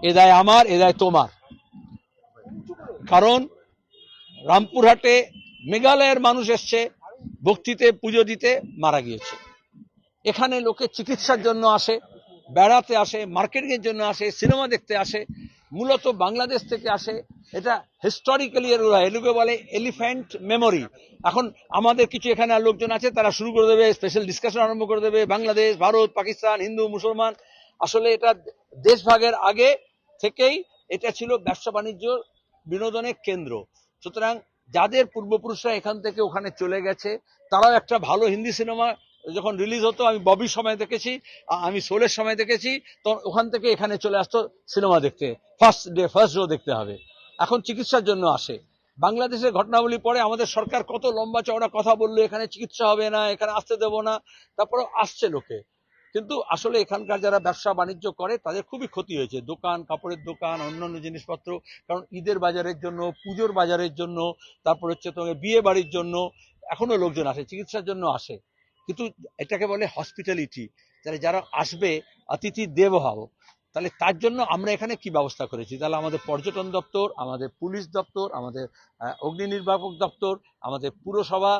এ দায় আমার, এ দায় তোমার। কারণ রামপুরহাটে মেঘালয়ের মানুষ এসছে ভক্তিতে পুজো দিতে, মারা গিয়েছে। এখানে লোকে চিকিৎসার জন্য আসে, বেড়াতে আসে, মার্কেটিংয়ের জন্য আসে, সিনেমা দেখতে আসে, মূলত বাংলাদেশ থেকে আসে। এটা হিস্টোরিক্যালি এগুলোকে বলে এলিফ্যান্ট মেমোরি। এখন আমাদের কিছু এখানে লোকজন আছে, তারা শুরু করে দেবে, স্পেশাল ডিসকাশন আরম্ভ করে দেবে, বাংলাদেশ, ভারত, পাকিস্তান, হিন্দু, মুসলমান। আসলে এটা দেশভাগের আগে থেকেই এটা ছিল ব্যবসা বাণিজ্য বিনোদনের কেন্দ্র। সুতরাং যাদের পূর্বপুরুষরা এখান থেকে ওখানে চলে গেছে, তারাও একটা ভালো হিন্দি সিনেমা যখন রিলিজ হতো, আমি ববির সময় দেখেছি, আমি সোলের সময় দেখেছি, তখন ওখান থেকে এখানে চলে আসতো সিনেমা দেখতে, ফার্স্ট শো দেখতে হবে। এখন চিকিৎসার জন্য আসে। বাংলাদেশের ঘটনাবলী পরে আমাদের সরকার কত লম্বা চওড়া কথা বললো, এখানে চিকিৎসা হবে না, এখানে আসতে দেবো না, তারপরে আসছে লোকে। কিন্তু আসলে এখানকার যারা ব্যবসা বাণিজ্য করে তাদের খুবই ক্ষতি হয়েছে, দোকান, কাপড়ের দোকান, অন্যান্য জিনিসপত্র। কারণ ঈদের বাজারের জন্য, পুজোর বাজারের জন্য, তারপর হচ্ছে তোমার বিয়ে বাড়ির জন্য এখনো লোকজন আসে, চিকিৎসার জন্য আসে। কিন্তু এটাকে বলে হসপিটালিটি, তাহলে যারা আসবে অতিথি দেব হব। তাহলে তার জন্য আমরা এখানে কি ব্যবস্থা করেছি, তাহলে আমাদের পর্যটন দপ্তর, আমাদের পুলিশ দপ্তর, আমাদের অগ্নি নির্বাপক দপ্তর, আমাদের পুরসভা,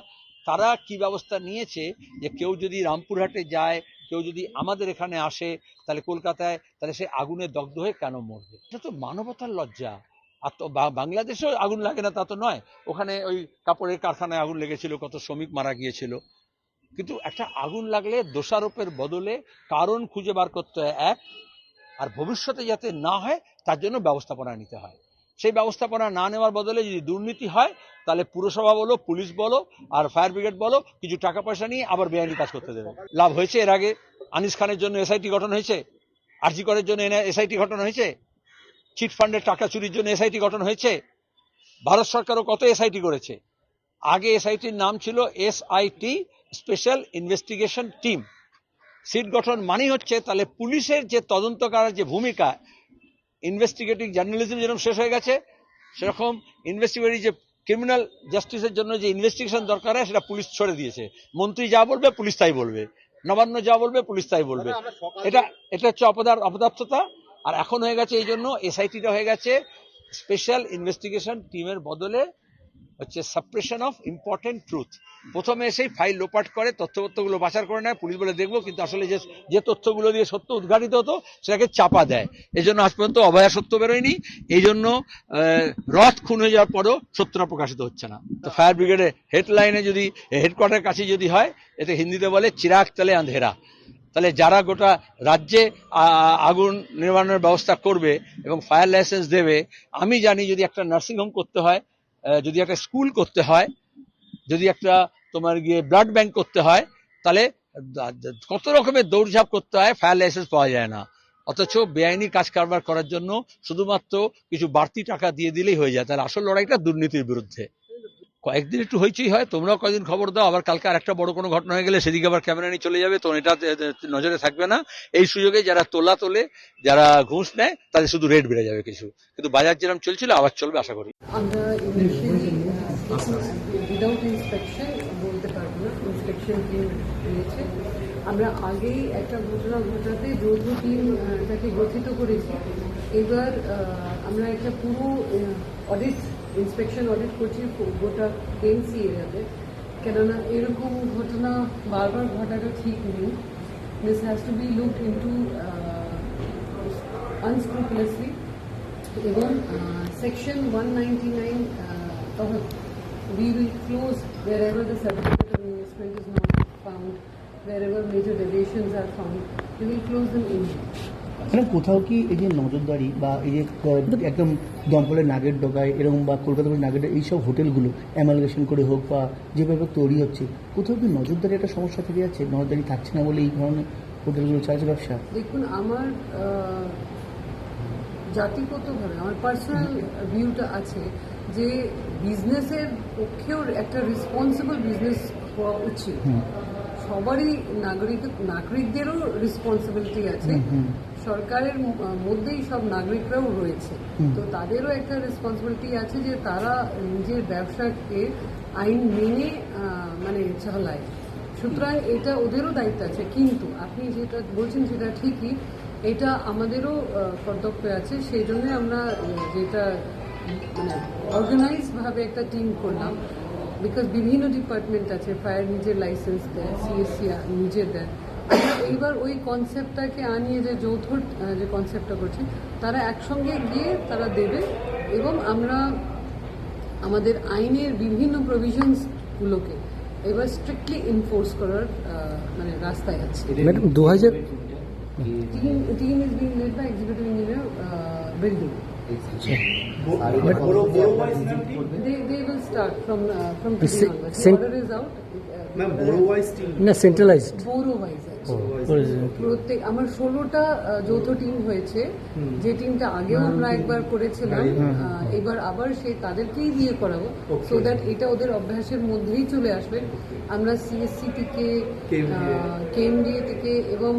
তারা কি ব্যবস্থা নিয়েছে যে কেউ যদি রামপুরহাটে যায়, কেউ যদি আমাদের এখানে আসে, তাহলে কলকাতায়, তাহলে সে আগুনে দগ্ধ হয়ে কেন মরবে? এটা তো মানবতার লজ্জা। আর তো বাংলাদেশেও আগুন লাগে না তা তো নয়, ওখানে ওই কাপড়ের কারখানায় আগুন লেগেছিল, কত শ্রমিক মারা গিয়েছিল। কিন্তু একটা আগুন লাগলে দোষারোপের বদলে কারণ খুঁজে বার করতে হয় এক, আর ভবিষ্যতে যাতে না হয় তার জন্য ব্যবস্থাপনা নিতে হয়। সেই ব্যবস্থাপনা না নেওয়ার বদলে যদি দুর্নীতি হয়, তাহলে পুরসভা বলো, পুলিশ বলো, আর ফায়ার ব্রিগেড বলো, কিছু টাকা পয়সা নিয়ে আবার বেআইনি কাজ করতে দেবে। লাভ হয়েছে এর আগে, আনিস খানের জন্য এসআইটি গঠন হয়েছে, আরজি করের জন্য এসআইটি গঠন হয়েছে, চিট ফান্ডের টাকা চুরির জন্য এসআইটি গঠন হয়েছে। ভারত সরকারও কত এসআইটি করেছে। আগে এসআইটির নাম ছিল SIT, special investigation team. SIT গঠন মানেই হচ্ছে তাহলে পুলিশের যে তদন্ত করার যে ভূমিকা, ইনভেস্টিগেটিভ জার্নালিজম যেরকম শেষ হয়ে গেছে, সেরকম ইনভেস্টিগেটিভ যে ক্রিমিনাল জাস্টিসের জন্য যে ইনভেস্টিগেশন দরকার হয়, সেটা পুলিশ ছড়ে দিয়েছে। মন্ত্রী যা বলবে পুলিশ তাই বলবে, নবান্ন যা বলবে পুলিশ তাই বলবে। এটা হচ্ছে অপদার্থতা। আর এখন হয়ে গেছে এই জন্য এসআইটিটা হয়ে গেছে স্পেশাল ইনভেস্টিগেশন টিমের বদলে হচ্ছে সাপ্রেশন অফ ইম্পর্টেন্ট ট্রুথ। প্রথমে এসেই ফাইল লোপাট করে, তথ্যপত্রগুলো বাছার করে নেয়, পুলিশ বলে দেখবো, কিন্তু আসলে যে তথ্যগুলো দিয়ে সত্য উদ্ঘাটিত হতো সেটাকে চাপা দেয়। এই জন্য আজ পর্যন্ত অভয়া সত্য বেরোয়নি। এই জন্য রথ খুন হয়ে যাওয়ার পরও সত্যটা প্রকাশিত হচ্ছে না। তো ফায়ার ব্রিগেডের হেডলাইনে যদি, হেডকোয়ার্টারের কাছে যদি হয়, এতে হিন্দিতে বলে চিরাগ তলে আন্ধেরা। তাহলে যারা গোটা রাজ্যে আগুন নির্বাণের ব্যবস্থা করবে এবং ফায়ার লাইসেন্স দেবে, আমি জানি যদি একটা নার্সিংহোম করতে হয়, যদি একটা স্কুল করতে হয়, যদি একটা তোমার গিয়ে ব্লাড ব্যাংক করতে হয়, তাহলে কত রকমের দৌড়ঝাঁপ করতে হয়, ফায়ার লাইসেন্স পাওয়া যায় না। অথচ বেআইনি কাজ কারবার করার জন্য শুধুমাত্র কিছু বাড়তি টাকা দিয়ে দিলেই হয়ে যায়। তাহলে আসল লড়াইটা দুর্নীতির বিরুদ্ধে। কয়েকদিন একটু হয়েছেই হয়, তোমরাও কয়েকদিন খবর দাও, আবার কালকে আর একটা বড় কোনো ঘটনা হয়ে গেলে সেদিকে আবার ক্যামেরা নিয়ে চলে যাবে, তো এটা নজরে থাকবে না। এই সুযোগে যারা তোলে, যারা ঘুষ নেয়, তাদের শুধু রেট বেড়ে যাবে কিছু, কিন্তু বাজার যেরকম চলছিল আবার চলবে আশা করি। আমরা উইদাউট ইন্সপেকশন বলতে পারবো না, ইন্সপেকশন টিম রয়েছে। আমরা আগেই একটা ঘটনা ঘটাতে যৌথ টিমটাকে গঠিত করেছি। এবার আমরা একটা পুরো অডিট, ইন্সপেকশন অডিট করছি গোটা কেএমসি এরিয়াতে, কেননা এরকম ঘটনা বারবার ঘটাটা ঠিক নেই। This has to be looked into unscrupulously. এবং সেকশন 199 তহত we will close wherever the certificate of investment is not found, wherever major deviations are found, we will close them immediately. কোথাও কি এই যে নজরদারি বা এই যে একদম দমকলের নাগের ডগায় এরকম বা কলকাতার নাগের এইসব হোটেলগুলো অ্যামালগেশন করে হোক বা যেভাবে তৈরি হচ্ছে, কোথাও কি নজরদারি একটা সমস্যা থেকে যাচ্ছে? নজরদারি থাকছে না বলে এই ধরনের হোটেলগুলো চাইছে ব্যবসা। দেখুন, আমার জাতিগতভাবে আমার পার্সোনাল ভিউটা আছে যে বিজনেসের পক্ষেও একটা রেসপন্সিবল বিজনেস হওয়া উচিত। সবারই নাগরিকদেরও রেসপন্সিবিলিটি আছে, সরকারের মধ্যেই সব নাগরিকরাও রয়েছে, তো তাদেরও একটা রেসপন্সিবিলিটি আছে যে তারা নিজের ব্যবসাকে আইন মেনে মানে চালায়। সুতরাং এটা ওদেরও দায়িত্ব আছে। কিন্তু আপনি যেটা বলছেন সেটা ঠিকই, এটা আমাদেরও কর্তব্য আছে, সেই জন্য আমরা যেটা মানে অর্গানাইজভাবে একটা টিম করলাম, বিকজ বিভিন্ন ডিপার্টমেন্ট আছে, ফায়ার নিজের লাইসেন্স দেয়, সিএসসি নিজের দেয়। আমরা এইবার ওই কনসেপ্টটাকে আনিয়ে যে যৌথ যে কনসেপ্টটা করছি, তারা একসঙ্গে গিয়ে তারা দেবে, এবং আমরা আমাদের আইনের বিভিন্ন প্রভিশনসগুলোকে এবার স্ট্রিক্টলি এনফোর্স করার মানে রাস্তায় আছে। Madam 2000 Team is being led by executive engineer building. They will start from today onwards. The order is out. Ma'am, borough-wise team. না সেন্ট্রালাইজড Borough wise আছে। প্রত্যেক আমার 16টা যৌথ টিম হয়েছে, যে টিমটা আগেও আমরা একবার করেছিলাম, এবার আবার সেই তাদেরকেই দিয়ে করাবো, সো দ্যাট এটা ওদের অভ্যাসের মধ্যেই চলে আসবে। আমরা সিএসসি থেকে, কেএমডিএ থেকে এবং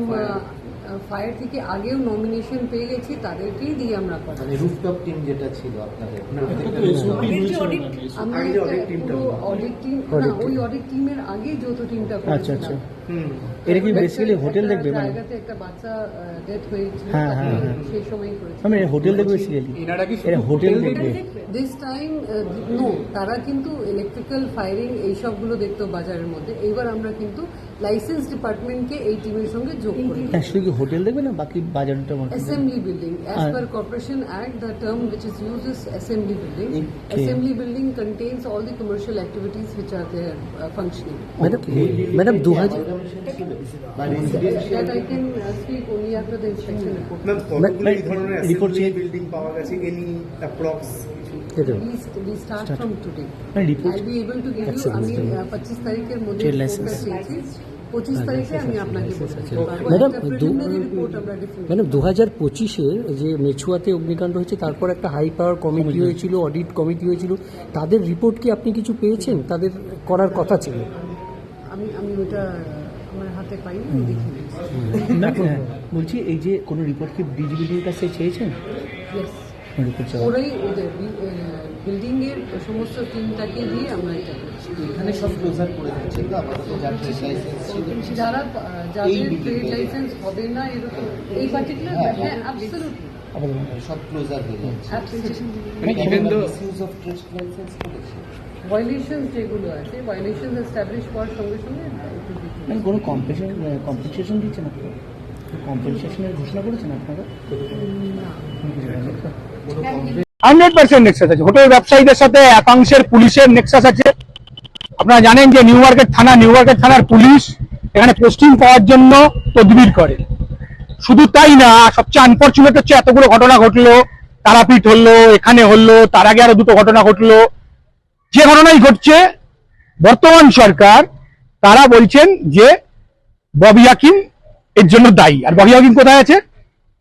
ফায়ার থেকে আগেও নমিনেশন পেয়ে গেছি, তাদেরকেই দিয়ে আমরা করাবো। মানে রুফটপ টিম যেটা ছিল আপনাদের, আমরা অডিট টিম, না ওই অডিট টিমের আগেই যৌথ টিমটা আচ্ছা আচ্ছা। করেছিলাম। এটা কি বেসিক্যালি হোটেল দেখবে মানে? জায়গাতে একটা বাচ্চা ডেথ হয়েছিল, হ্যাঁ, তাকে হ্যাঁ, হ্যাঁ। সেই সময়ই করেছি। মানে হোটেল দেখবে বেসিক্যালি, এটা হোটেল দেখবে। দিস টাইম নো, তারা কিন্তু ইলেকট্রিক্যাল ফায়ারিং এইসবগুলো দেখতো বাজারের মধ্যে। এইবার আমরা কিন্তু লাইসেন্স ডিপার্টমেন্টকে এই টিমের সঙ্গে যোগ করি। অ্যাকচুয়ালি কি হোটেল দেখবে না বাকি বাজারটা? Assembly building, as per Corporation Act, the term which is used is assembly building. Assembly building contains all the commercial activities which are there functioning. Madam 2000 বা residential That I can speak only after the inspection report. Ma'am, কতগুলো এই ধরনের report assembly check- building পাওয়া গেছে? Any approx কিছু? We start from today. মানে report I'll be able to give you, আমি 25 তারিখের মধ্যে Trade রিপোর্টটা license. চেয়েছি, 25 তারিখে আমি আপনাকে বলতে পারবো। ম্যাডাম, একটা preliminary report আমরা definitely ম্যাডাম 2025-এ যে মেছুয়াতে অগ্নিকাণ্ড হয়েছে, তারপর একটা হাই পাওয়ার কমিটি হয়েছিল, অডিট কমিটি হয়েছিল, তাদের রিপোর্ট কি আপনি কিছু পেয়েছেন? তাদের করার কথা ছিল। আমি ওটা আমার হাতে পাইনি, আমি দেখে নিয়েছি। হ্যাঁ, বলছি এই যে কোনো রিপোর্ট কি বিজিবির কাছে চেয়েছেন? Yes. রিপোর্ট চাওয়া ওরাই ওদের বিল্ডিং এর সমস্ত টিমটাকে দিয়ে আমরা এটা করছি। এখানে সব ক্লোজার করে দিচ্ছে তো আপাতত যার ট্রেড লাইসেন্স ছিল। যারা যাদের building ট্রেড এ। লাইসেন্স হবে না এরকম এই পার্টিকুলার, হ্যাঁ অ্যাবসলিউটলি সব ক্লোজার হয়ে যাচ্ছে। মিসইউজ অফ ট্রেড লাইসেন্স করেছে। ভায়োলেশন যেগুলো আছে, ভায়োলেশন এস্টাবলিশ হওয়ার সঙ্গে সঙ্গে মানে কোনো কম্পেনসেশন দিচ্ছেন আপনারা? কম্পেনসেশনের ঘোষণা করেছেন আপনারা? 100% নেক্সাস আছে। হোটেল ব্যবসায়ীদের সাথে একাংশের পুলিশের নেক্সাস আছে। আপনারা জানেন যে নিউ মার্কেট থানার পুলিশ এখানে পোস্টিং পাওয়ার জন্য তদবির করে। শুধু তাই না, সবচেয়ে আনফরচুনেট হচ্ছে এতগুলো ঘটনা ঘটলো, তারাপীঠ হলো, এখানে হলো, তার আগে আরো দুটো ঘটনা ঘটলো। যে ঘটনাই ঘটছে, বর্তমান সরকার তারা বলছেন যে ববি হাকিম এর জন্য দায়ী। আর ববি হাকিম কোথায় আছে?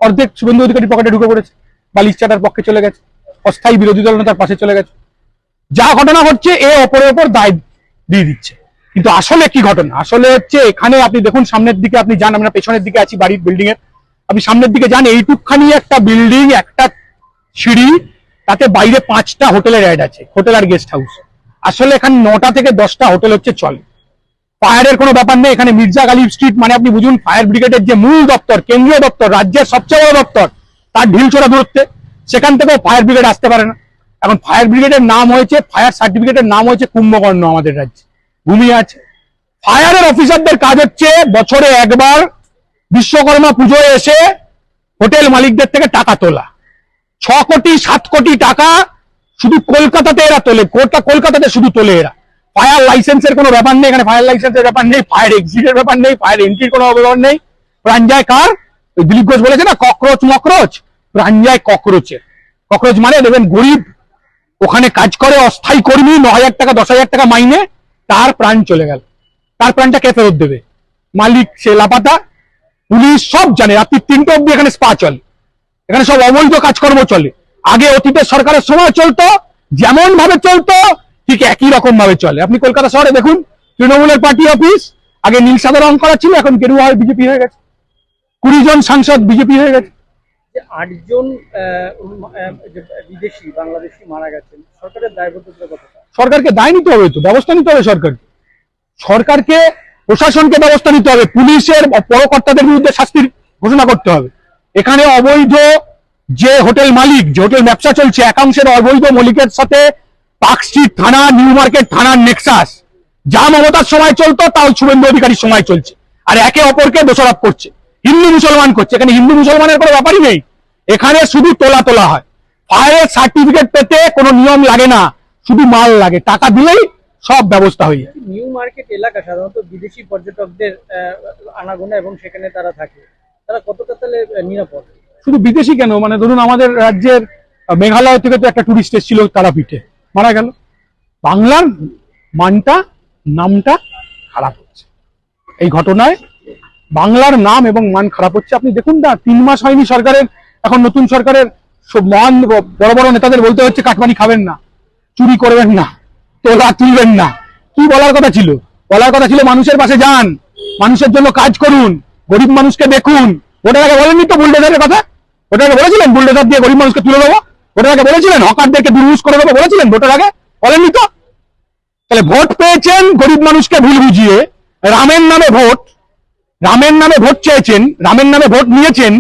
অর্ধেক শুভেন্দু অধিকারী পকেটে ঢুকে পড়েছে, বালিশ চাটার পক্ষে চলে গেছে, অস্থায়ী বিরোধী দল নেতার পাশে চলে গেছে। যা ঘটনা ঘটছে এ অপরের ওপর দায় দিয়ে দিচ্ছে। কিন্তু আসলে কি ঘটনা? আসলে হচ্ছে এখানে আপনি দেখুন, সামনের দিকে আপনি যান, আমরা পেছনের দিকে আছি বাড়ির বিল্ডিং এর, আপনি সামনের দিকে যান, এইটুকখানি একটা বিল্ডিং, একটা সিঁড়ি, তাতে বাইরে 5টা হোটেলের অ্যাড আছে, হোটেল আর গেস্ট হাউস। আসলে এখানে 9টা থেকে 10টা হোটেল হচ্ছে চলে। ফায়ারের কোনো ব্যাপার নেই এখানে। মির্জা গালিব স্ট্রিট মানে আপনি বুঝুন, ফায়ার ব্রিগেডের যে মূল দপ্তর, কেন্দ্রীয় দপ্তর, রাজ্যের সবচেয়ে বড় দপ্তর, তার ঢিলছোড়া দূরত্বে, সেখান থেকেও ফায়ার ব্রিগেড আসতে পারে না। এখন ফায়ার ব্রিগেডের নাম হয়েছে, ফায়ার সার্টিফিকেটের নাম হয়েছে কুম্ভকর্ণ আমাদের রাজ্যে, ঘুমিয়ে আছে। ফায়ারের অফিসারদের কাজ হচ্ছে বছরে একবার বিশ্বকর্মা পুজোয় এসে হোটেল মালিকদের থেকে টাকা তোলা। 6 কোটি 7 কোটি টাকা শুধু কলকাতাতে এরা তোলে, কলকাতাতে শুধু তোলে এরা। ফায়ার লাইসেন্সের কোনো ব্যাপার নেই এখানে, ফায়ার লাইসেন্সের ব্যাপার নেই, ফায়ার এক্সিটের ব্যাপার নেই, ফায়ার এন্ট্রির কোনো ব্যাপার নেই। প্রাণ যায় কার? ওই দিলীপ ঘোষ বলেছে না, ককরোচ মকরোচ, প্রাণ যায় ককরোচের। ককরোচ মানে দেখবেন গরিব ওখানে কাজ করে, অস্থায়ী কর্মী, 9,000 টাকা 10,000 টাকা মাইনে, তার প্রাণ চলে গেল। তার প্রাণটা কে ফেরত দেবে? মালিক সে লাপাতা। পুলিশ সব জানে, রাত্রি 3টে অব্দি এখানে স্পা চলে, এখানে সব অবৈধ কাজকর্ম চলে। আগে অতীতের সরকারের সময় চলতো, যেমন ভাবে চলতো ঠিক একই রকম ভাবে চলে। আপনি কলকাতা শহরে দেখুন, তৃণমূলের পার্টি অফিস আগে নীল সাদা রং করা ছিল, এখন গেরুয়া হয়ে বিজেপি হয়ে গেছে। 20 জন সাংসদ বিজেপি হয়ে গেছে। 8 জন বিদেশি বাংলাদেশি মারা গেছেন, সরকারের দায়বদ্ধতা কতটা? সরকারকে দায় নিতে হবে, তো ব্যবস্থা নিতে হবে সরকারকে প্রশাসনকে ব্যবস্থা নিতে হবে, পুলিশের পরকর্তাদের বিরুদ্ধে শাস্তির ঘোষণা করতে হবে। এখানে অবৈধ যে হোটেল মালিক, যে হোটেল ব্যবসা চলছে, একাংশের অবৈধ মালিকের সাথে পার্ক স্ট্রিট থানা, নিউ মার্কেট থানার নেক্সাস, যা মমতার সময় চলতো তাও শুভেন্দু অধিকারীর সময় চলছে, আর একে অপরকে দোষারোপ করছে, হিন্দু মুসলমান করছে। এখানে হিন্দু মুসলমানের কোনো ব্যাপারই নেই, এখানে শুধু তোলা হয়। ফায়ারের সার্টিফিকেট পেতে কোনো নিয়ম লাগে না, শুধু মাল লাগে, টাকা দিলেই সব ব্যবস্থা হয়ে যায়। নিউ মার্কেট এলাকা সাধারণত বিদেশি পর্যটকদের আনাগোনা এবং সেখানে তারা থাকে, তারা কতটা তাহলে নিরাপদ? শুধু বিদেশি কেন, মানে ধরুন আমাদের রাজ্যের মেঘালয় থেকে তো একটা টুরিস্ট এসেছিল তারাপীঠে, মারা গেল। বাংলার মানটা, নামটা খারাপ হচ্ছে এই ঘটনায়, বাংলার নাম এবং মান খারাপ হচ্ছে। আপনি দেখুন না, 3 মাস হয়নি সরকারের, এখন নতুন সরকারের সব মহান বড় বড় নেতাদের বলতে হচ্ছে কাটমানি খাবেন না, চুরি করবেন না, তোলা তুলবেন না। কি বলার কথা ছিল? বলার কথা ছিল মানুষের পাশে যান, মানুষের জন্য কাজ করুন, গরিব মানুষকে দেখুন। ভোটের আগে বলেননি তো বুলডোজারের কথা? ভোটের আগে বলেছিলেন বুলডোজার দিয়ে গরিব মানুষকে তুলে দেবো? ভোটের আগে বলেছিলেন হকারদেরকে দুর্বুজ করে দেবো? বলেছিলেন ভোটের আগে? বলেননি তো। তাহলে ভোট পেয়েছেন গরিব মানুষকে ভুল বুঝিয়ে, রামের নামে ভোট চেয়েছেন, রামের নামে ভোট নিয়েছেন,